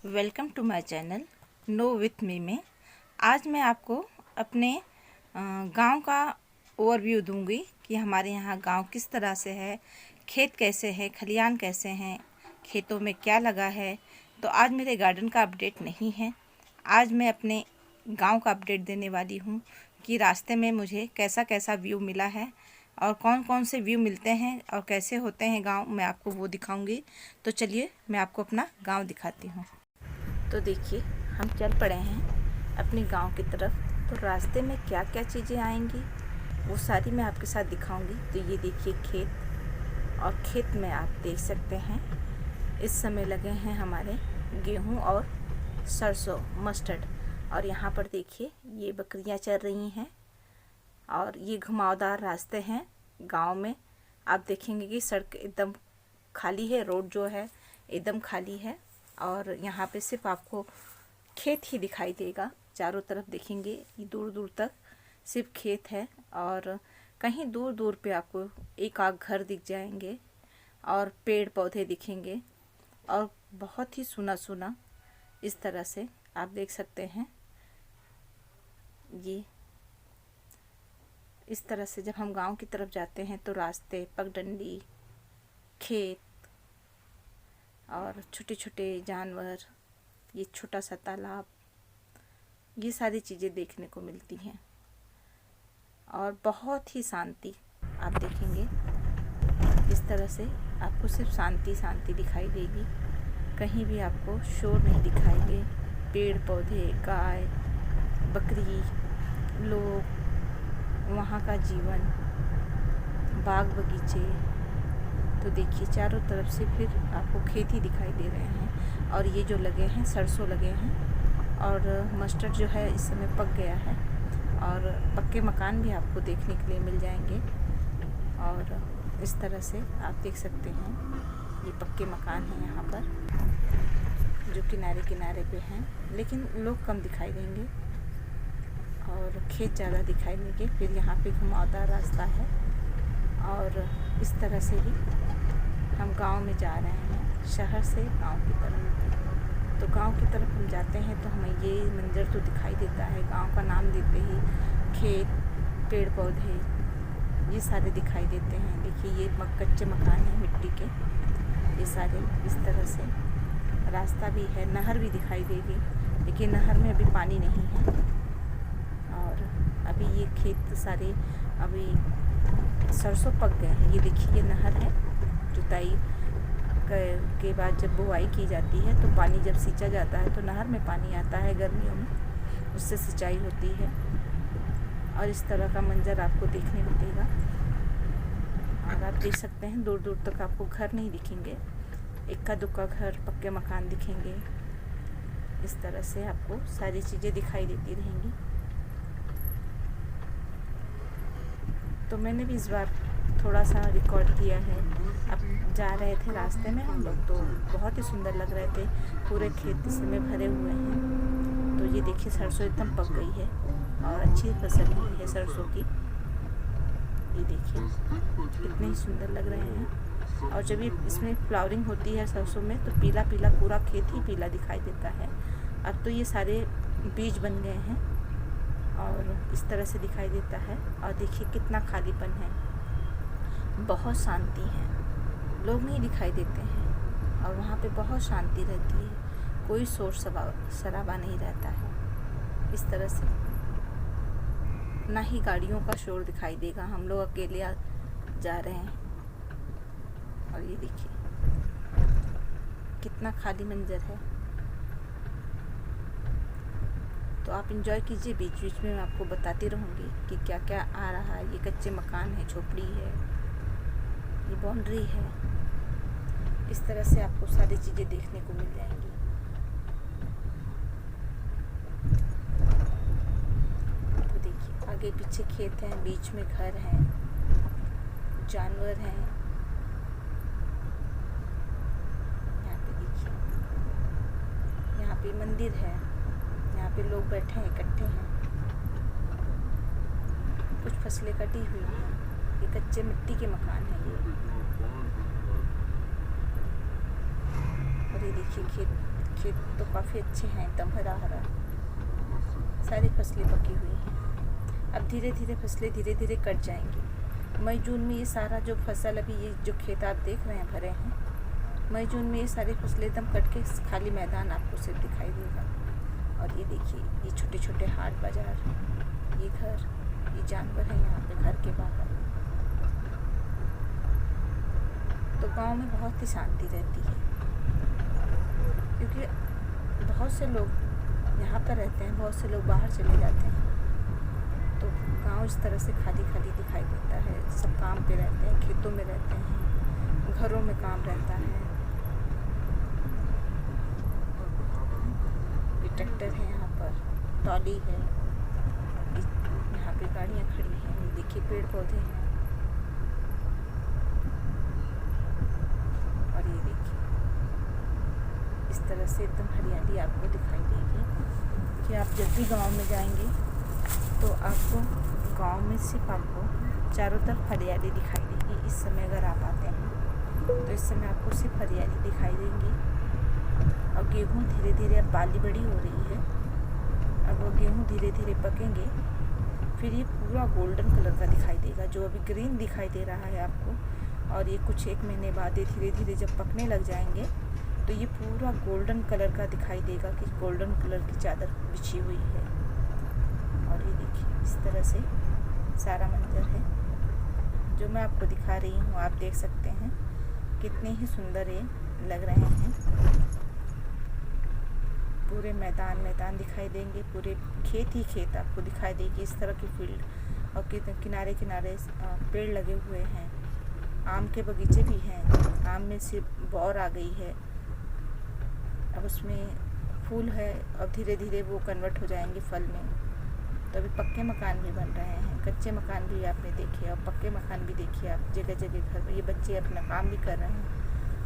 Welcome to my channel know with me में आज मैं आपको अपने गांव का ओवरव्यू दूंगी कि हमारे यहाँ गांव किस तरह से है, खेत कैसे है, खलियान कैसे हैं, खेतों में क्या लगा है। तो आज मेरे गार्डन का अपडेट नहीं है, आज मैं अपने गांव का अपडेट देने वाली हूँ कि रास्ते में मुझे कैसा कैसा व्यू मिला है और कौन कौन से व्यू मिलते हैं और कैसे होते हैं गांव, मैं आपको वो दिखाऊंगी। तो चलिए मैं आपको अपना गांव दिखाती हूँ। तो देखिए हम चल पड़े हैं अपने गांव की तरफ। तो रास्ते में क्या क्या चीज़ें आएंगी वो सारी मैं आपके साथ दिखाऊंगी। तो ये देखिए खेत, और खेत में आप देख सकते हैं इस समय लगे हैं हमारे गेहूं और सरसों, मस्टर्ड। और यहाँ पर देखिए ये बकरियां चल रही हैं और ये घुमावदार रास्ते हैं गांव में। आप देखेंगे कि सड़क एकदम खाली है, रोड जो है एकदम खाली है और यहाँ पे सिर्फ आपको खेत ही दिखाई देगा। चारों तरफ देखेंगे ये दूर दूर तक सिर्फ खेत है और कहीं दूर दूर पे आपको एक आध घर दिख जाएंगे और पेड़ पौधे दिखेंगे और बहुत ही सुना सुना इस तरह से आप देख सकते हैं। ये इस तरह से जब हम गांव की तरफ जाते हैं तो रास्ते, पगडंडी, खेत और छोटे छोटे जानवर, ये छोटा सा तालाब, ये सारी चीज़ें देखने को मिलती हैं और बहुत ही शांति आप देखेंगे। इस तरह से आपको सिर्फ शांति शांति दिखाई देगी, कहीं भी आपको शोर नहीं दिखाई दे। पेड़ पौधे, गाय, बकरी, लोग, वहाँ का जीवन, बाग बगीचे। तो देखिए चारों तरफ से फिर आपको खेत ही दिखाई दे रहे हैं और ये जो लगे हैं सरसों लगे हैं और मस्टर्ड जो है इस समय पक गया है और पक्के मकान भी आपको देखने के लिए मिल जाएंगे। और इस तरह से आप देख सकते हैं ये पक्के मकान हैं यहाँ पर जो किनारे किनारे पे हैं, लेकिन लोग कम दिखाई देंगे और खेत ज़्यादा दिखाई देंगे। फिर यहाँ पे घुमावदार रास्ता है और इस तरह से ही हम गांव में जा रहे हैं, शहर से गांव की तरफ। तो गांव की तरफ हम जाते हैं तो हमें ये मंजर तो दिखाई देता है, गांव का नाम देते ही खेत, पेड़ पौधे, ये सारे दिखाई देते हैं। देखिए ये कच्चे मकान हैं मिट्टी के, ये सारे इस तरह से। रास्ता भी है, नहर भी दिखाई देगी, लेकिन नहर में अभी पानी नहीं है। और अभी ये खेत सारे अभी सरसों पक गए हैं। ये देखिए ये नहर है, जुताई के बाद जब बुआई की जाती है तो पानी जब सींचा जाता है तो नहर में पानी आता है गर्मियों में, उससे सिंचाई होती है और इस तरह का मंजर आपको देखने मिलेगा। और आप देख सकते हैं दूर दूर तक आपको घर नहीं दिखेंगे, इक्का दुक्का घर, पक्के मकान दिखेंगे। इस तरह से आपको सारी चीज़ें दिखाई देती रहेंगी। तो मैंने भी इस बार थोड़ा सा रिकॉर्ड किया है। अब जा रहे थे रास्ते में हम लोग तो बहुत ही सुंदर लग रहे थे, पूरे खेत में भरे हुए हैं। तो ये देखिए सरसों एकदम पक गई है और अच्छी फसल हुई है सरसों की। ये देखिए कितने ही सुंदर लग रहे हैं। और जब ये इसमें फ्लावरिंग होती है सरसों में तो पीला पीला पूरा खेत ही पीला दिखाई देता है। अब तो ये सारे बीज बन गए हैं और इस तरह से दिखाई देता है। और देखिए कितना खालीपन है, बहुत शांति है, लोग नहीं दिखाई देते हैं और वहाँ पे बहुत शांति रहती है, कोई शोर शराबा नहीं रहता है। इस तरह से ना ही गाड़ियों का शोर दिखाई देगा, हम लोग अकेले जा रहे हैं। और ये देखिए कितना खाली मंजर है। तो आप इंजॉय कीजिए, बीच बीच में मैं आपको बताती रहूँगी कि क्या क्या आ रहा है। ये कच्चे मकान है, झोपड़ी है, ये बाउंड्री है। इस तरह से आपको सारी चीज़ें देखने को मिल जाएंगी। तो देखिए आगे पीछे खेत हैं, बीच में घर हैं, जानवर हैं। यहाँ पे देखिए, यहाँ पे मंदिर है, यहाँ पे लोग बैठे हैं, इकट्ठे हैं। कुछ फसलें कटी हुई हैं, ये कच्चे मिट्टी के मकान हैं ये। और ये देखिए खेत तो काफ़ी अच्छे हैं, एकदम हरा हरा, सारी फसलें पकी हुई हैं। अब धीरे धीरे फसलें धीरे धीरे कट जाएंगी। मई जून में ये सारा जो फसल, अभी ये जो खेत आप देख रहे हैं भरे हैं, मई जून में ये सारी फसलें एकदम कट के खाली मैदान आपको सिर्फ दिखाई देगा। और ये देखिए, ये छोटे छोटे हाट बाज़ार, ये घर, ये जानवर हैं यहाँ पे घर के बाहर। तो गांव में बहुत ही शांति रहती है, क्योंकि बहुत से लोग यहाँ पर रहते हैं, बहुत से लोग बाहर चले जाते हैं। तो गांव इस तरह से खाली खाली दिखाई देता है। सब काम पे रहते हैं, खेतों में रहते हैं, घरों में काम रहता है। ये ट्रैक्टर है यहाँ पर, ट्रॉली है, यहाँ पे गाड़ियाँ खड़ी हैं, ये देखिए पेड़ पौधे हैं। और ये देखिए, इस तरह से एकदम हरियाली आपको दिखाई देगी कि आप जब भी गांव में जाएंगे तो आपको गांव में सिर्फ आपको चारों तरफ हरियाली दिखाई देगी। इस समय अगर आप आते हैं तो इस समय आपको सिर्फ हरियाली दिखाई देंगी। और गेहूँ धीरे धीरे, अब बाली बड़ी हो रही है, अब वो गेहूँ धीरे धीरे पकेंगे, फिर ये पूरा गोल्डन कलर का दिखाई देगा। जो अभी ग्रीन दिखाई दे रहा है आपको, और ये कुछ एक महीने बाद ये धीरे धीरे जब पकने लग जाएंगे तो ये पूरा गोल्डन कलर का दिखाई देगा कि गोल्डन कलर की चादर बिछी हुई है। और ये देखिए, इस तरह से सारा मंजर है जो मैं आपको दिखा रही हूँ। आप देख सकते हैं कितने ही सुंदर ये लग रहे हैं। पूरे मैदान दिखाई देंगे, पूरे खेत ही खेत आपको दिखाई देगी, इस तरह की फील्ड। और किनारे किनारे पेड़ लगे हुए हैं, आम के बगीचे भी हैं। आम में सिर्फ बौर आ गई है, अब उसमें फूल है, अब धीरे धीरे वो कन्वर्ट हो जाएंगे फल में। तो अभी पक्के मकान भी बन रहे हैं, कच्चे मकान भी आपने देखे और पक्के मकान भी देखिए आप जगह जगह घर में। ये बच्चे अपना काम भी कर रहे हैं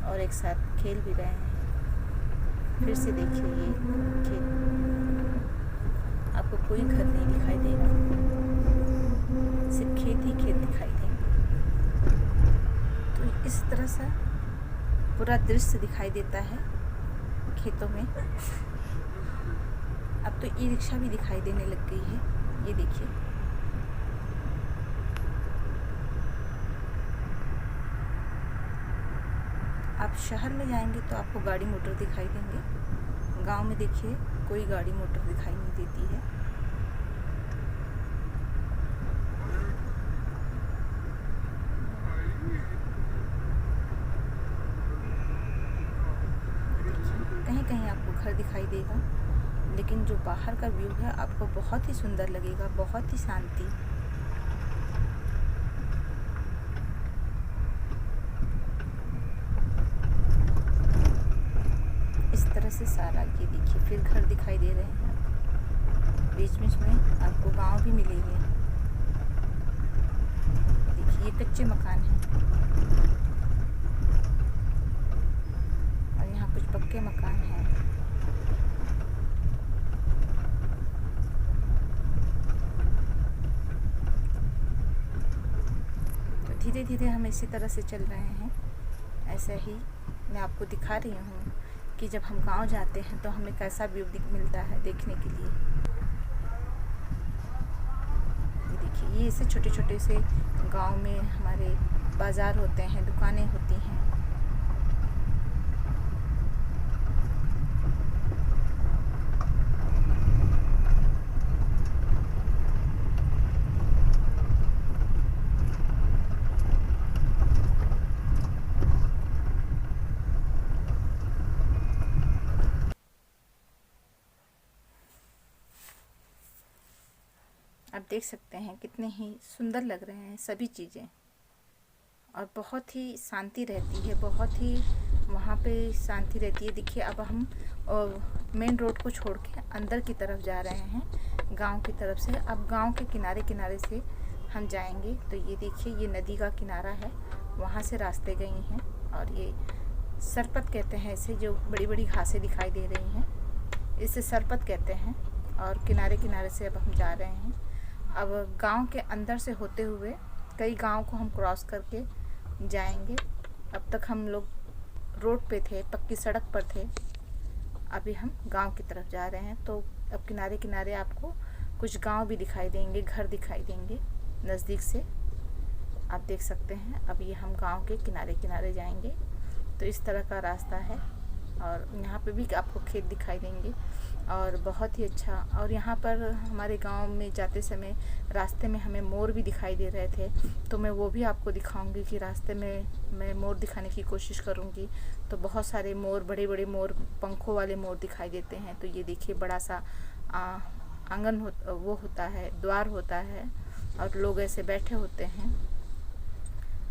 और एक साथ खेल भी रहे हैं। फिर से देखिए, ये खेत, आपको कोई घर नहीं दिखाई देगा, सिर्फ खेत ही खेत दिखाई देंगे। तो इस तरह से पूरा दृश्य दिखाई देता है खेतों में। अब तो ई रिक्शा भी दिखाई देने लग गई है, ये देखिए। आप शहर में जाएंगे तो आपको गाड़ी मोटर दिखाई देंगे, गांव में देखिए कोई गाड़ी मोटर दिखाई नहीं देती है। कहीं कहीं आपको घर दिखाई देगा, लेकिन जो बाहर का व्यू है आपको बहुत ही सुंदर लगेगा, बहुत ही शांति। इस तरह से सारा ये देखिए, फिर घर दिखाई दे रहे हैं, बीच बीच में आपको गांव भी मिलेंगे। देखिए, ये कच्चे मकान हैं और यहाँ कुछ पक्के मकान हैं। तो धीरे धीरे हम इसी तरह से चल रहे हैं। ऐसा ही मैं आपको दिखा रही हूँ कि जब हम गांव जाते हैं तो हमें कैसा व्यू मिलता है देखने के लिए। ये देखिए, ये ऐसे छोटे छोटे से गांव में हमारे बाज़ार होते हैं, दुकानें होती हैं। आप देख सकते हैं कितने ही सुंदर लग रहे हैं सभी चीज़ें, और बहुत ही शांति रहती है, बहुत ही वहाँ पे शांति रहती है। देखिए, अब हम मेन रोड को छोड़ के अंदर की तरफ जा रहे हैं, गांव की तरफ से। अब गांव के किनारे किनारे से हम जाएंगे तो ये देखिए, ये नदी का किनारा है, वहाँ से रास्ते गई हैं। और ये सरपत कहते हैं इसे, जो बड़ी बड़ी घासें दिखाई दे रही हैं, इसे सरपत कहते हैं। और किनारे किनारे से अब हम जा रहे हैं। अब गांव के अंदर से होते हुए कई गांव को हम क्रॉस करके जाएंगे। अब तक हम लोग रोड पे थे, पक्की सड़क पर थे, अभी हम गांव की तरफ जा रहे हैं। तो अब किनारे किनारे आपको कुछ गांव भी दिखाई देंगे, घर दिखाई देंगे नज़दीक से, आप देख सकते हैं। अब ये हम गांव के किनारे किनारे जाएंगे। तो इस तरह का रास्ता है और यहाँ पे भी आपको खेत दिखाई देंगे और बहुत ही अच्छा। और यहाँ पर हमारे गांव में जाते समय रास्ते में हमें मोर भी दिखाई दे रहे थे, तो मैं वो भी आपको दिखाऊंगी कि रास्ते में मैं मोर दिखाने की कोशिश करूँगी। तो बहुत सारे मोर, बड़े बड़े मोर, पंखों वाले मोर दिखाई देते हैं। तो ये देखिए बड़ा सा आंगन वो होता है, द्वार होता है और लोग ऐसे बैठे होते हैं।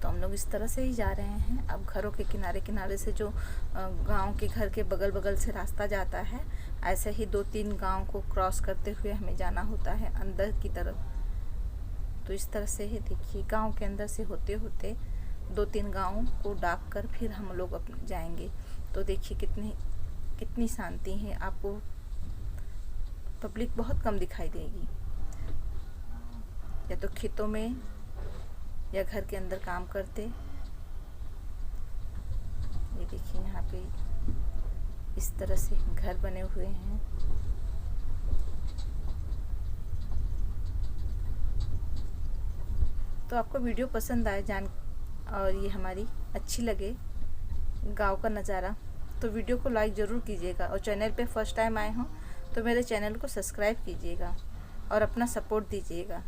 तो हम लोग इस तरह से ही जा रहे हैं। अब घरों के किनारे किनारे से जो गांव के घर के बगल बगल से रास्ता जाता है, ऐसे ही 2-3 गांव को क्रॉस करते हुए हमें जाना होता है अंदर की तरफ। तो इस तरह से ही देखिए गांव के अंदर से होते होते 2-3 गांव को डाक कर फिर हम लोग अपने जाएंगे। तो देखिए कितनी शांति है। आपको पब्लिक बहुत कम दिखाई देगी, या तो खेतों में या घर के अंदर काम करते। ये देखिए यहाँ पे इस तरह से घर बने हुए हैं। तो आपको वीडियो पसंद आए और ये हमारी अच्छी लगे गांव का नज़ारा, तो वीडियो को लाइक ज़रूर कीजिएगा। और चैनल पे फर्स्ट टाइम आए हों तो मेरे चैनल को सब्सक्राइब कीजिएगा और अपना सपोर्ट दीजिएगा।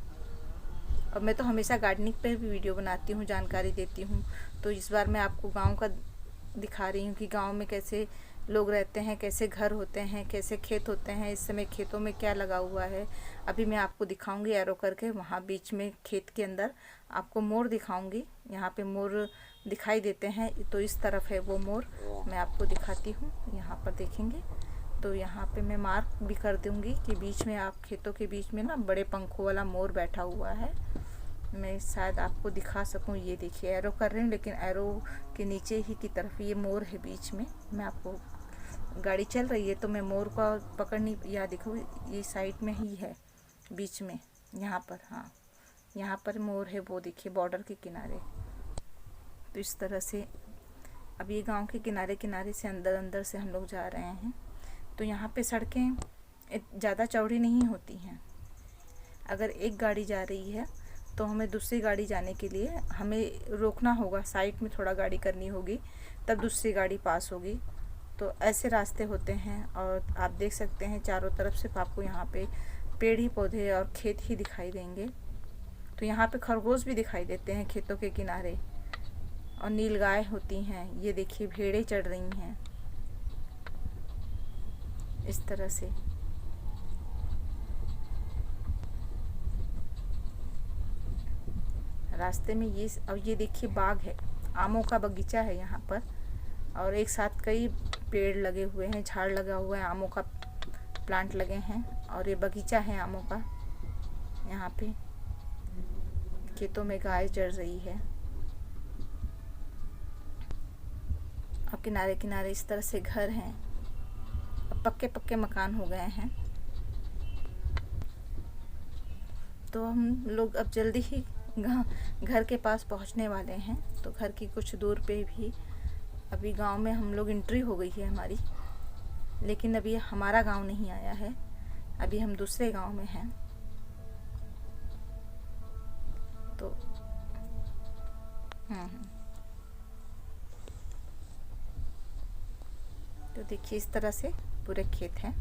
और मैं तो हमेशा गार्डनिंग पर भी वीडियो बनाती हूँ, जानकारी देती हूँ। तो इस बार मैं आपको गांव का दिखा रही हूँ कि गांव में कैसे लोग रहते हैं, कैसे घर होते हैं, कैसे खेत होते हैं, इस समय खेतों में क्या लगा हुआ है। अभी मैं आपको दिखाऊंगी एरो करके, वहाँ बीच में खेत के अंदर आपको मोर दिखाऊंगी। यहाँ पे मोर दिखाई देते हैं, तो इस तरफ है वो मोर, मैं आपको दिखाती हूँ। यहाँ पर देखेंगे तो यहाँ पे मैं मार्क भी कर दूँगी कि बीच में आप खेतों के बीच में ना बड़े पंखों वाला मोर बैठा हुआ है। मैं शायद आपको दिखा सकूं। ये देखिए एरो कर रही हूँ, लेकिन एरो के नीचे ही की तरफ ये मोर है बीच में। मैं आपको, गाड़ी चल रही है तो मैं मोर को पकड़नी, या देखो ये साइड में ही है बीच में, यहाँ पर, हाँ यहाँ पर मोर है, वो देखिए बॉर्डर के किनारे। तो इस तरह से अब ये गांव के किनारे किनारे से अंदर अंदर से हम लोग जा रहे हैं। तो यहाँ पे सड़कें ज़्यादा चौड़ी नहीं होती हैं। अगर एक गाड़ी जा रही है तो हमें दूसरी गाड़ी जाने के लिए हमें रोकना होगा, साइड में थोड़ा गाड़ी करनी होगी, तब दूसरी गाड़ी पास होगी। तो ऐसे रास्ते होते हैं। और आप देख सकते हैं चारों तरफ सिर्फ आपको यहाँ पे पेड़ ही पौधे और खेत ही दिखाई देंगे। तो यहाँ पे खरगोश भी दिखाई देते हैं खेतों के किनारे, और नीलगाय होती हैं। ये देखिए भेड़ें चढ़ रही हैं इस तरह से। रास्ते में ये देखिए बाग है, आमों का बगीचा है यहाँ पर, और एक साथ कई पेड़ लगे हुए हैं, झाड़ लगा हुआ है, आमों का प्लांट लगे हैं, और ये बगीचा है आमों का। यहाँ पे खेतों में गाय चढ़ रही है, और किनारे किनारे इस तरह से घर हैं। अब पक्के पक्के मकान हो गए हैं। तो हम लोग अब जल्दी ही घर के पास पहुंचने वाले हैं। तो घर की कुछ दूर पे भी अभी गांव में हम लोग एंट्री हो गई है हमारी, लेकिन अभी हमारा गांव नहीं आया है, अभी हम दूसरे गांव में हैं। तो तो देखिए इस तरह से पूरे खेत हैं।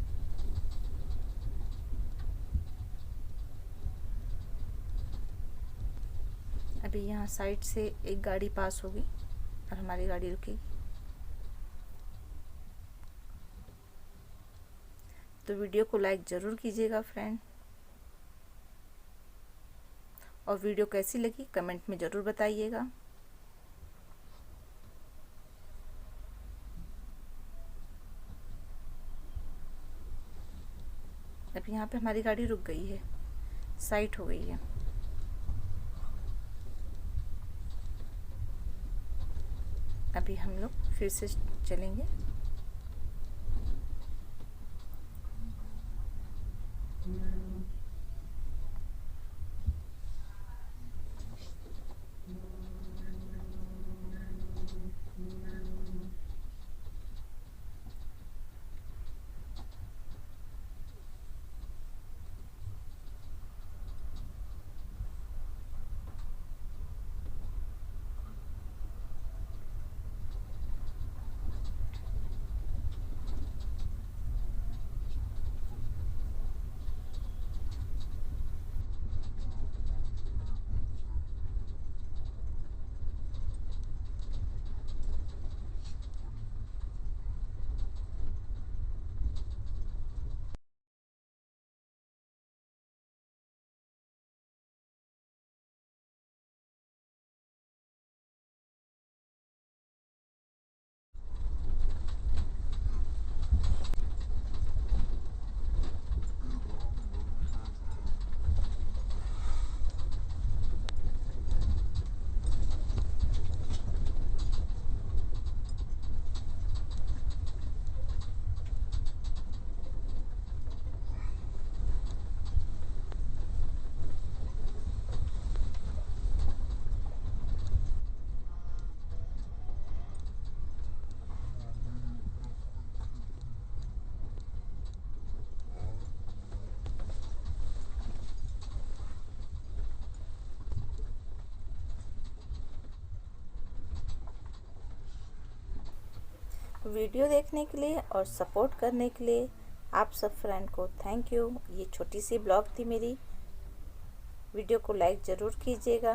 अभी यहाँ साइड से एक गाड़ी पास होगी और हमारी गाड़ी रुकेगी। तो वीडियो को लाइक ज़रूर कीजिएगा फ्रेंड, और वीडियो कैसी लगी कमेंट में ज़रूर बताइएगा। अभी यहाँ पे हमारी गाड़ी रुक गई है, साइड हो गई है। अभी हम लोग फिर से चलेंगे। वीडियो देखने के लिए और सपोर्ट करने के लिए आप सब फ्रेंड को थैंक यू। ये छोटी सी ब्लॉग थी मेरी, वीडियो को लाइक ज़रूर कीजिएगा।